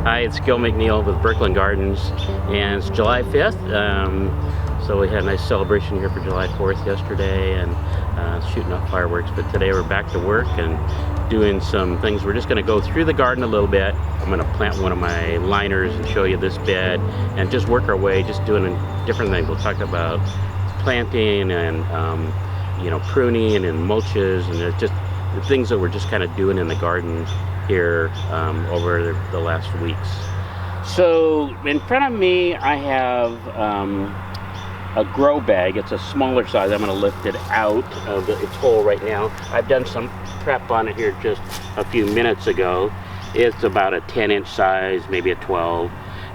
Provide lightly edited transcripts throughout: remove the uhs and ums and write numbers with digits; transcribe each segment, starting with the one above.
Hi, it's Gil McNeal with Burkland Gardens, and it's July 5th. So we had a nice celebration here for July 4th yesterday, and shooting up fireworks. But today we're back to work and doing some things. We're just going to go through the garden a little bit. I'm going to plant one of my liners and show you this bed, and just work our way, just doing different things. We'll talk about planting and pruning and mulches, and just the things that we're just kind of doing in the garden here over the last weeks. So in front of me I have a grow bag. It's a smaller size. I'm going to lift it out of its hole right now. I've done some prep on it here just a few minutes ago. It's about a 10-inch size, maybe a 12.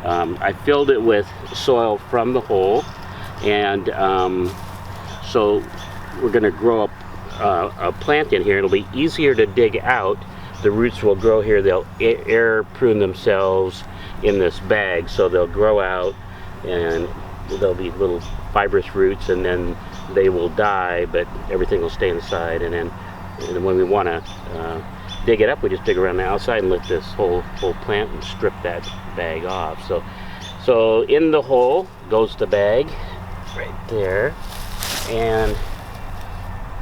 I filled it with soil from the hole, and so we're going to grow up a plant in here. It'll be easier to dig out. The roots will grow here. They'll air prune themselves in this bag, so they'll grow out, and there'll be little fibrous roots, and then they will die, but everything will stay inside. And then when we want to dig it up, we just dig around the outside and lift this whole plant and strip that bag off. So in the hole goes the bag right there, and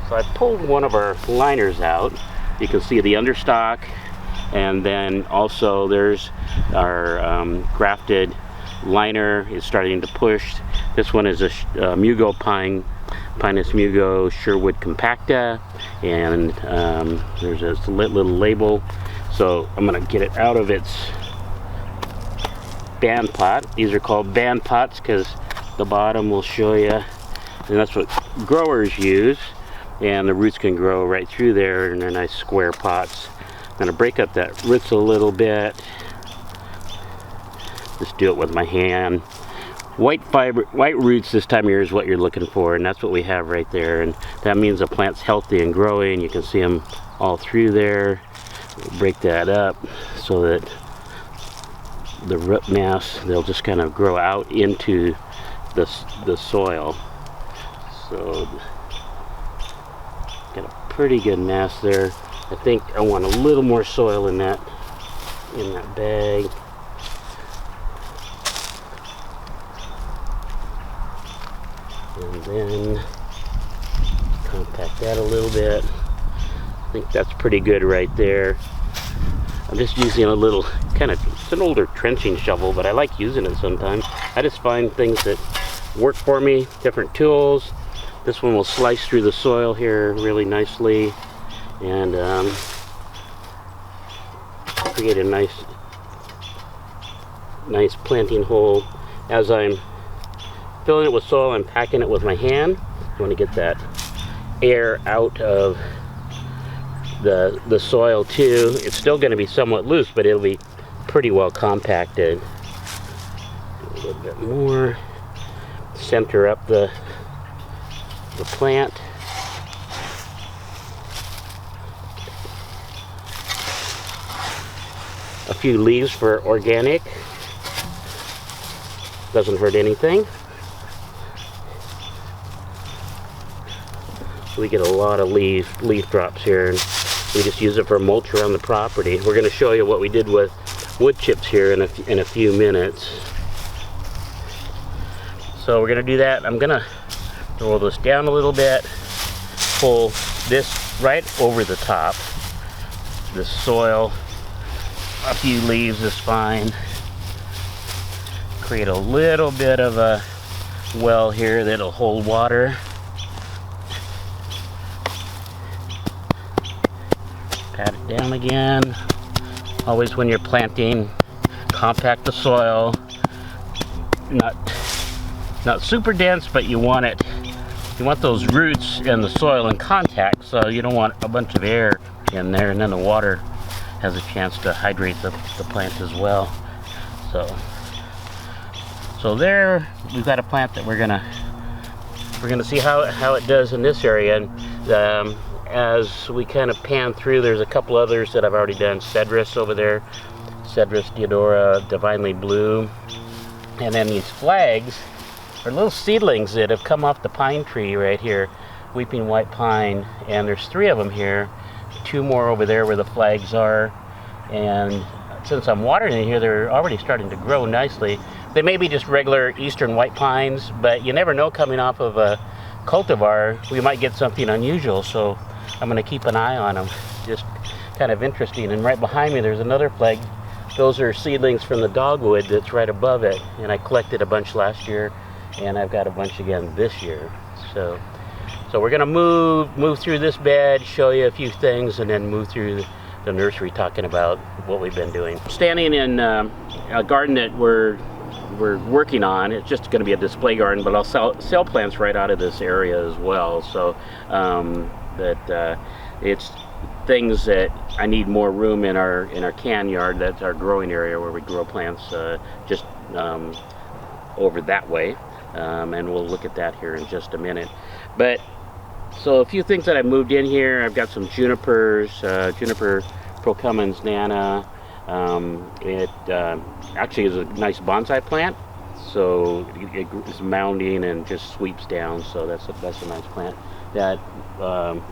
so I pulled one of our liners out. You can see the understock, and then also there's our grafted liner is starting to push. This one is a Mugo pine, Pinus Mugo Sherwood compacta, and there's a little label. So I'm going to get it out of its band pot. These are called band pots because the bottom will show you, and that's what growers use. And the roots can grow right through there, and they're nice square pots. I'm going to break up that roots a little bit. Just do it with my hand. White roots this time of year is what you're looking for, and that's what we have right there. And that means the plant's healthy and growing. You can see them all through there. We'll break that up so that the root mass, they'll just kind of grow out into the soil. So got a pretty good mass there. I think I want a little more soil in that bag. And then compact that a little bit. I think that's pretty good right there. I'm just using a little it's an older trenching shovel, but I like using it sometimes. I just find things that work for me, different tools. This one will slice through the soil here really nicely, and create a nice planting hole. As I'm filling it with soil, I'm packing it with my hand. I want to get that air out of the soil too. It's still going to be somewhat loose, but it'll be pretty well compacted. Do a little bit more. Center up the plant. A few leaves for organic. Doesn't hurt anything. We get a lot of leaf drops here, and we just use it for mulch around the property. We're going to show you what we did with wood chips here in a few minutes. So we're going to do that. I'm going to roll this down a little bit, pull this right over the top. The soil, a few leaves is fine. Create a little bit of a well here that'll hold water. Pat it down again. Always when you're planting, compact the soil. Not super dense, but you want it. You want those roots and the soil in contact, so you don't want a bunch of air in there, and then the water has a chance to hydrate the plant as well. So there we've got a plant that we're gonna see how it does in this area. And as we kind of pan through, there's a couple others that I've already done. Cedrus over there, Cedrus deodora, divinely blue, and then these flags are little seedlings that have come off the pine tree right here, weeping white pine, and there's 3 of them here, 2 more over there where the flags are, and since I'm watering in here, they're already starting to grow nicely. They may be just regular eastern white pines, but you never know, coming off of a cultivar, we might get something unusual, so I'm going to keep an eye on them. Just kind of interesting. And right behind me there's another flag. Those are seedlings from the dogwood that's right above it, and I collected a bunch last year, and I've got a bunch again this year. So we're going to move through this bed, show you a few things, and then move through the nursery talking about what we've been doing. Standing in a garden that we're working on. It's just going to be a display garden, but I'll sell plants right out of this area as well. So it's things that I need more room in our can yard. That's our growing area where we grow plants just over that way, and we'll look at that here in just a minute. But so a few things that I moved in here. I've got some junipers, juniper procumbens nana. It actually is a nice bonsai plant, so it's mounding and just sweeps down, so that's a nice plant. That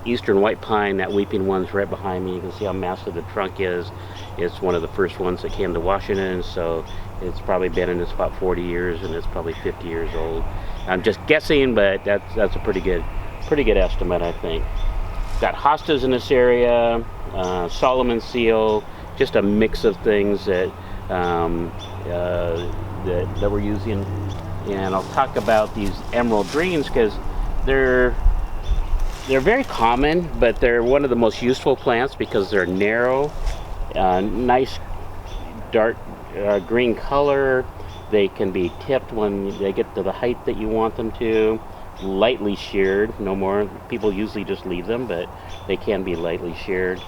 eastern white pine, that weeping one's right behind me. You can see how massive the trunk is. It's one of the first ones that came to Washington, so it's probably been in this about 40 years, and it's probably 50 years old. I'm just guessing, but that's a pretty good estimate, I think. Got hostas in this area, Solomon seal, just a mix of things that we're using. And I'll talk about these emerald greens because they're very common, but they're one of the most useful plants because they're narrow, nice dark green color. They can be tipped when they get to the height that you want them to. Lightly sheared, no more. People usually just leave them, but they can be lightly sheared.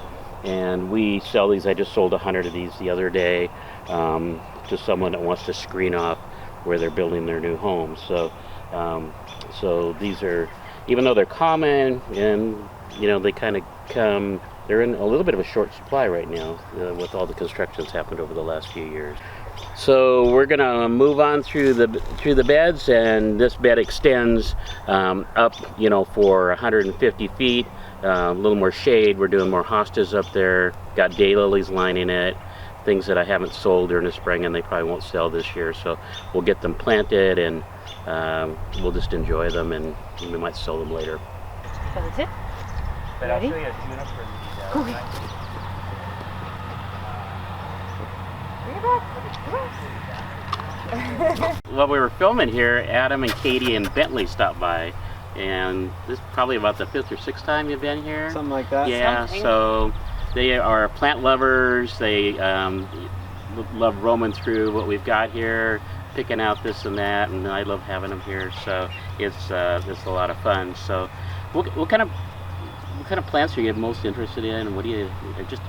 And we sell these. I just sold 100 of these the other day to someone that wants to screen off where they're building their new home. So these are, even though they're common and they kind of come, they're in a little bit of a short supply right now with all the construction that's happened over the last few years. So we're gonna move on through the beds, and this bed extends up, for 150 feet. A little more shade. We're doing more hostas up there. Got daylilies lining it. Things that I haven't sold during the spring, and they probably won't sell this year. So we'll get them planted, and we'll just enjoy them, and we might sell them later. That's it. But I'll show you a juniper. Okay. While we were filming here, Adam and Katie and Bentley stopped by, and this is probably about the 5th or 6th time you've been here. Something like that. Yeah, so they are plant lovers. They love roaming through what we've got here, picking out this and that, and I love having them here. So it's a lot of fun. So what kind of plants are you most interested in, and what do you just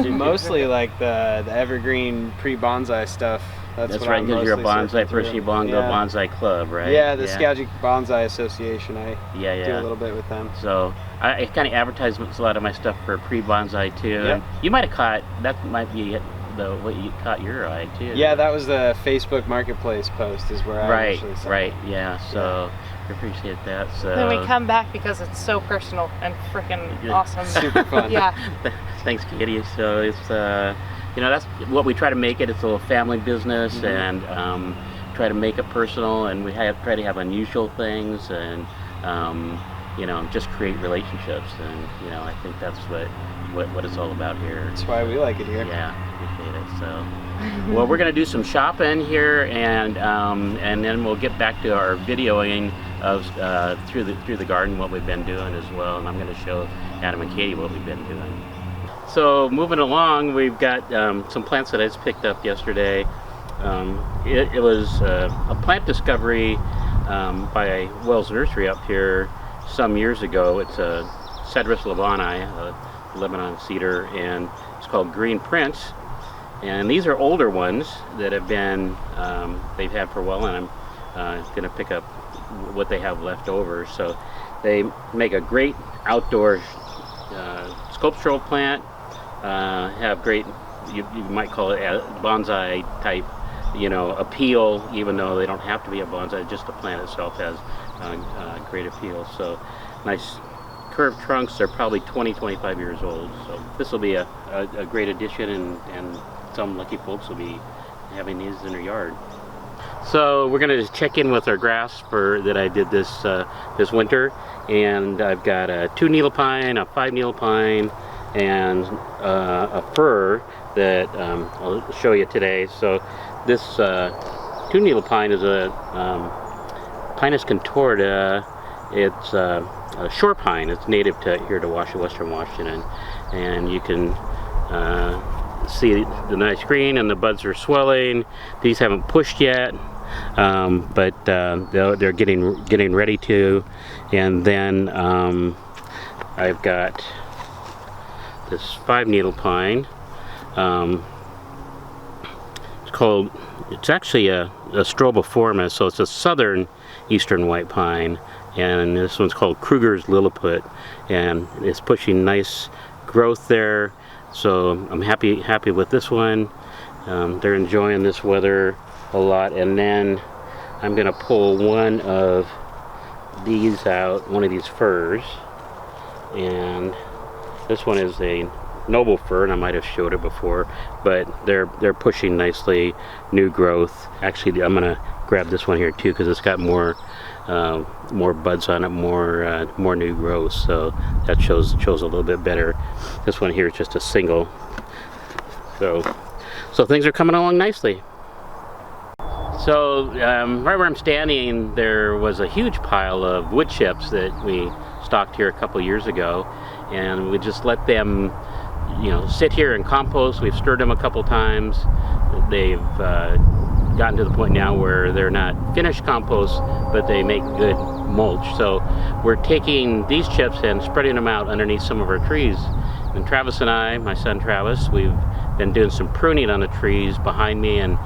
mostly like the evergreen pre-bonsai stuff. That's right, because you're a bonsai person. You belong to a bonsai club, right? Yeah, the Skagit Bonsai Association. I do a little bit with them. So I kind of advertise a lot of my stuff for pre-bonsai too. Yep. And you might have caught, that might be what you caught your eye too. Yeah, that was the Facebook Marketplace post is where I actually saw it. Yeah, so I appreciate that. So then we come back because it's so personal and freaking awesome. Super fun. Yeah. Thanks, Katie. So it's that's what we try to make it. It's a little family business, and try to make it personal, and we try to have unusual things, and just create relationships, and I think that's what it's all about here. That's why we like it here. Yeah, appreciate it. So, well, we're gonna do some shopping here, and then we'll get back to our videoing of through the garden, what we've been doing as well, and I'm gonna show Adam and Katie what we've been doing. So moving along, we've got some plants that I just picked up yesterday. It was a plant discovery by Wells Nursery up here some years ago. It's a Cedrus lebanii, a Lebanon cedar, and it's called Green Prince. And these are older ones that have been they've had for a while, and I'm going to pick up what they have left over. So they make a great outdoor sculptural plant. Have great, you might call it a bonsai type, appeal, even though they don't have to be a bonsai. Just the plant itself has great appeal. So nice curved trunks. They're probably 20-25 years old. So this will be a great addition, and some lucky folks will be having these in their yard. So we're gonna just check in with our grafts that I did this this winter, and I've got a 2 needle pine, a 5 needle pine, and a fir that I'll show you today. So this 2 needle pine is a Pinus contorta. It's a shore pine. It's native to here to Western Washington, and you can see the nice green, and the buds are swelling. These haven't pushed yet, but they're getting ready to. And then I've got this 5 needle pine. It's actually a strobiformis, so it's a southern eastern white pine, and this one's called Kruger's Lilliput, and it's pushing nice growth there. So I'm happy with this one. They're enjoying this weather a lot. And then I'm gonna pull one of these out, one of these firs, and this one is a noble fir, and I might have showed it before, but they're pushing nicely, new growth. Actually, I'm gonna grab this one here too because it's got more buds on it, more new growth, so that shows a little bit better. This one here is just a single. So things are coming along nicely. So right where I'm standing, there was a huge pile of wood chips that we stocked here a couple years ago, and we just let them, sit here and compost. We've stirred them a couple times. They've gotten to the point now where they're not finished compost, but they make good mulch. So we're taking these chips and spreading them out underneath some of our trees. And Travis and I, my son Travis, we've been doing some pruning on the trees behind me, and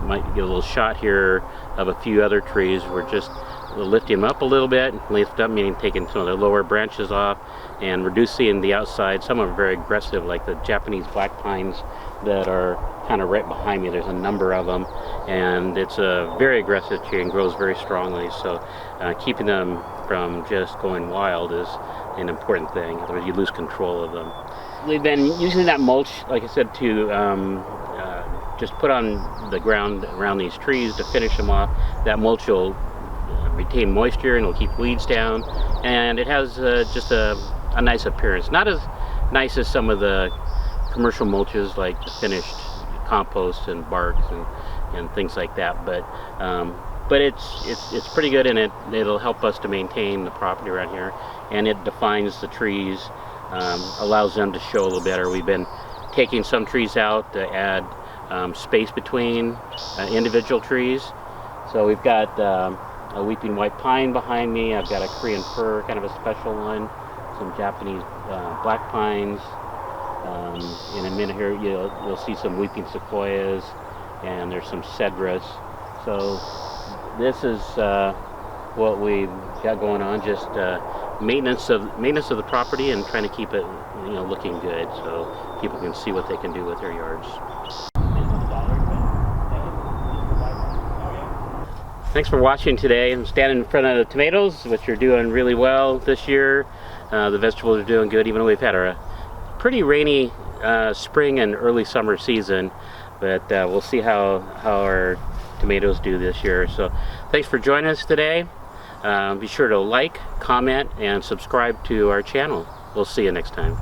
might get a little shot here of a few other trees. We're just lifting them up a little bit. Lift up meaning taking some of the lower branches off and reducing the outside. Some are very aggressive, like the Japanese black pines that are kind of right behind me. There's a number of them, and it's a very aggressive tree and grows very strongly. So keeping them from just going wild is an important thing. Otherwise you lose control of them. We've been using that mulch, like I said, to just put on the ground around these trees to finish them off. That mulch will retain moisture and will keep weeds down, and it has just a nice appearance. Not as nice as some of the commercial mulches like the finished compost and barks and things like that, but it's pretty good, and it'll help us to maintain the property around here, and it defines the trees, allows them to show a little better. We've been taking some trees out to add space between individual trees. So we've got a weeping white pine behind me. I've got a Korean fir, kind of a special one, some Japanese black pines. In a minute here you'll see some weeping sequoias, and there's some cedrus. So this is what we've got going on, just maintenance of the property and trying to keep it looking good so people can see what they can do with their yards. Thanks for watching today. I'm standing in front of the tomatoes, which are doing really well this year. The vegetables are doing good, even though we've had a pretty rainy spring and early summer season, but we'll see how our tomatoes do this year. So thanks for joining us today. Be sure to like, comment, and subscribe to our channel. We'll see you next time.